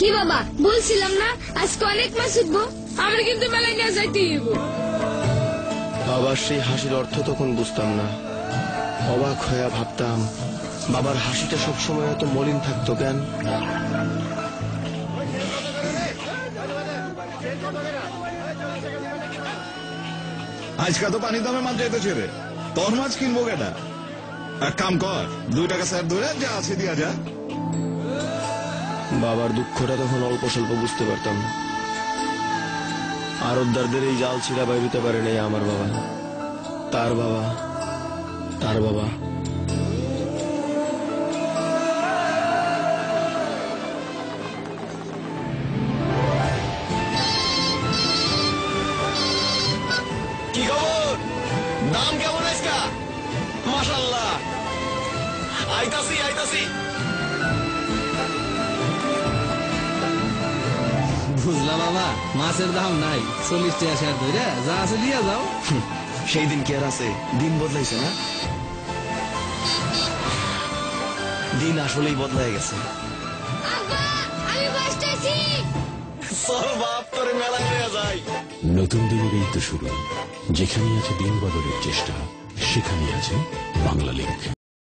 কি বাবা বলছিলাম না আজকে অনেক মাছ উঠবো, আমরা কিন্তু মেলায় নিয়ে যাইতে হইব। বাবার সেই হাসির অর্থ তখন বুঝতাম না। অবাক হয়ে ভাবতাম বাবার হাসিটা সবসময় এত মলিন থাকতো কেন। আজকা তো পানি দামে মাছ যাইতেছে রে, তোর মাছ কিনবো কেটা? এক কাম কর, 2 টাকা স্যার ধরে যা আছে দিয়া যা। বাবার দুঃখটা তখন অল্প স্বল্প বুঝতে পারতাম। আরবদারদের এই জাল ছিঁড়া বাইরিতে পারে নাই আমার বাবা, তার বাবা, তার বাবা। কি খবর? দাম কেমন আজকা? মাশাআল্লাহ, আইতাছি আইতাছি। বুঝলা বাবা, মাছের দাম নাই, 40 টাকা শেয়ার ধরে যা আছে দিয়া যাও। সেই দিন কি আর আছে? দিন বদলাইছে না? দিন আসলেই বদলাই গেছে। আব্বা আমি বাসটাছি। চল বাপ তোর মেলায় নিয়ে যাই। নতুন দিনের এই তো শুরু, যেখানে আছে দিন বদলের চেষ্টা, সেখানে আছে বাংলা লিংক।